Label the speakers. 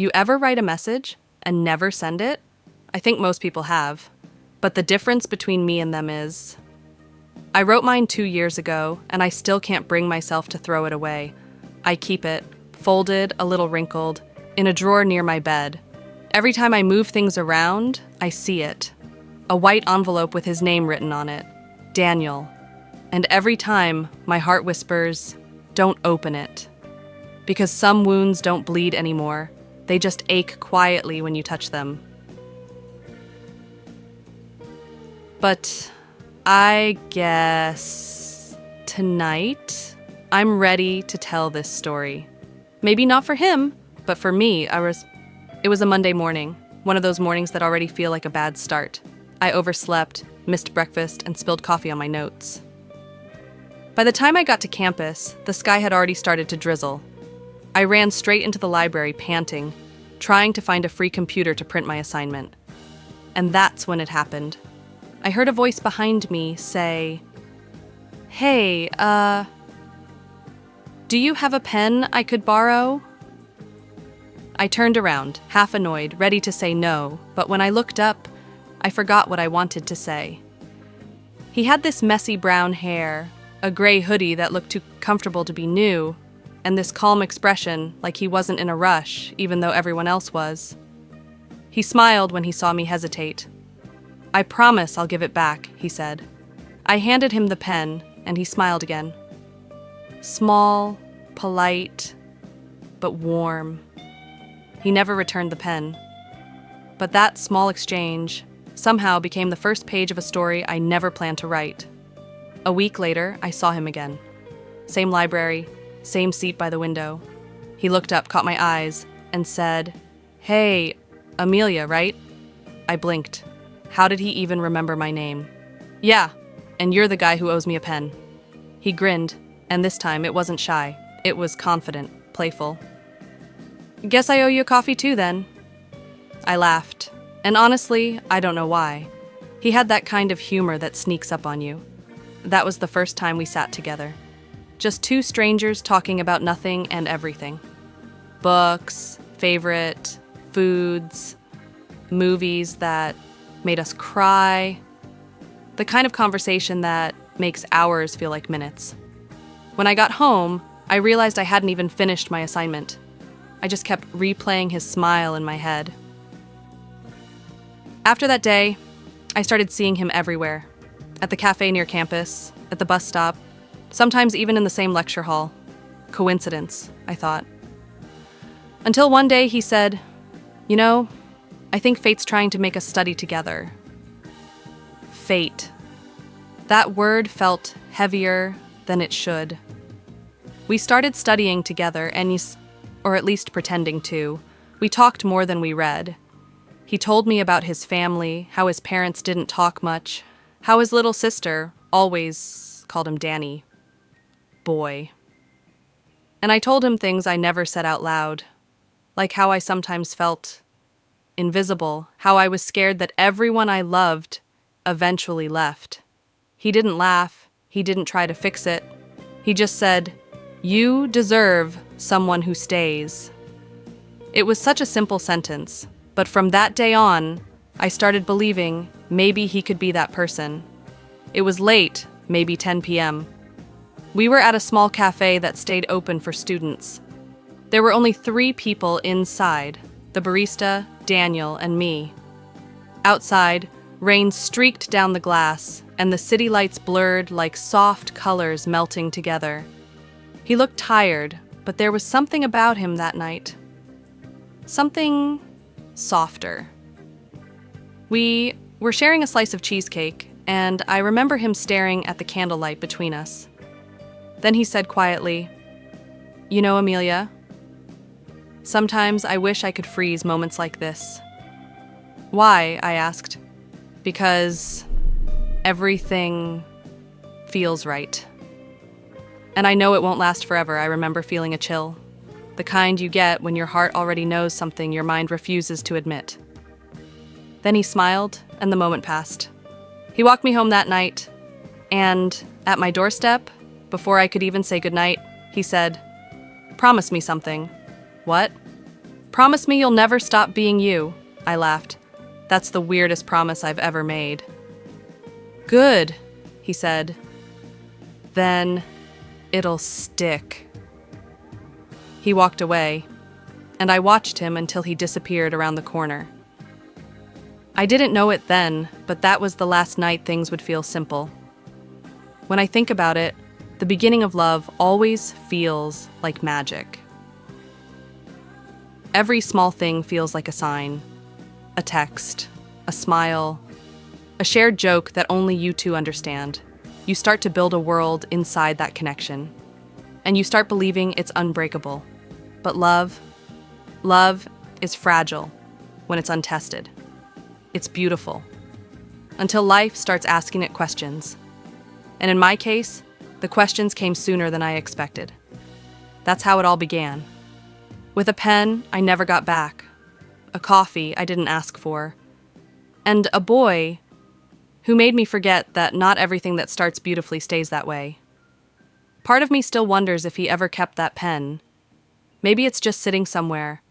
Speaker 1: You ever write a message and never send it? I think most people have. But the difference between me and them is, I wrote mine 2 years ago, and I still can't bring myself to throw it away. I keep it, folded, a little wrinkled, in a drawer near my bed. Every time I move things around, I see it. A white envelope with his name written on it, Daniel. And every time, my heart whispers, don't open it. Because some wounds don't bleed anymore. They just ache quietly when you touch them. But I guess tonight, I'm ready to tell this story. Maybe not for him, but for me, it was a Monday morning, one of those mornings that already feel like a bad start. I overslept, missed breakfast, and spilled coffee on my notes. By the time I got to campus, the sky had already started to drizzle. I ran straight into the library, panting, trying to find a free computer to print my assignment. And that's when it happened. I heard a voice behind me say, "Hey, do you have a pen I could borrow?" I turned around, half annoyed, ready to say no, but when I looked up, I forgot what I wanted to say. He had this messy brown hair, a gray hoodie that looked too comfortable to be new, and this calm expression like he wasn't in a rush, even though everyone else was. He smiled when he saw me hesitate. "I promise I'll give it back," he said. I handed him the pen, and he smiled again. Small, polite, but warm. He never returned the pen. But that small exchange somehow became the first page of a story I never planned to write. A week later, I saw him again. Same library, same seat by the window. He looked up, caught my eyes, and said, "Hey, Amelia, right?" I blinked. How did he even remember my name? "Yeah, and you're the guy who owes me a pen." He grinned, and this time it wasn't shy. It was confident, playful. "Guess I owe you a coffee too, then." I laughed, and honestly, I don't know why. He had that kind of humor that sneaks up on you. That was the first time we sat together. Just two strangers talking about nothing and everything. Books, favorite, foods, movies that made us cry. The kind of conversation that makes hours feel like minutes. When I got home, I realized I hadn't even finished my assignment. I just kept replaying his smile in my head. After that day, I started seeing him everywhere. At the cafe near campus, at the bus stop, sometimes even in the same lecture hall. Coincidence, I thought. Until one day he said, "You know, I think fate's trying to make us study together." Fate. That word felt heavier than it should. We started studying together, or at least pretending to. We talked more than we read. He told me about his family, how his parents didn't talk much, how his little sister always called him Danny. Boy. And I told him things I never said out loud, like how I sometimes felt invisible, how I was scared that everyone I loved eventually left. He didn't laugh, he didn't try to fix it. He just said, "You deserve someone who stays." It was such a simple sentence, but from that day on, I started believing maybe he could be that person. It was late, maybe 10 p.m. We were at a small cafe that stayed open for students. There were only 3 people inside, the barista, Daniel, and me. Outside, rain streaked down the glass, and the city lights blurred like soft colors melting together. He looked tired, but there was something about him that night. Something softer. We were sharing a slice of cheesecake, and I remember him staring at the candlelight between us. Then he said quietly, "You know, Amelia, sometimes I wish I could freeze moments like this." "Why?" I asked. "Because everything feels right. And I know it won't last forever." I remember feeling a chill. The kind you get when your heart already knows something your mind refuses to admit. Then he smiled, and the moment passed. He walked me home that night, and at my doorstep, before I could even say goodnight, he said, "Promise me something." "What?" Promise me you'll never stop being you, I laughed. That's the weirdest promise I've ever made. Good, he said. Then it'll stick. He walked away, and I watched him until he disappeared around the corner. I didn't know it then, but that was the last night things would feel simple. When I think about it, the beginning of love always feels like magic. Every small thing feels like a sign, a text, a smile, a shared joke that only you two understand. You start to build a world inside that connection, and you start believing it's unbreakable. But love is fragile when it's untested. It's beautiful, until life starts asking it questions. And in my case, the questions came sooner than I expected. That's how it all began. With a pen I never got back, a coffee I didn't ask for, and a boy who made me forget that not everything that starts beautifully stays that way. Part of me still wonders if he ever kept that pen. Maybe it's just sitting somewhere,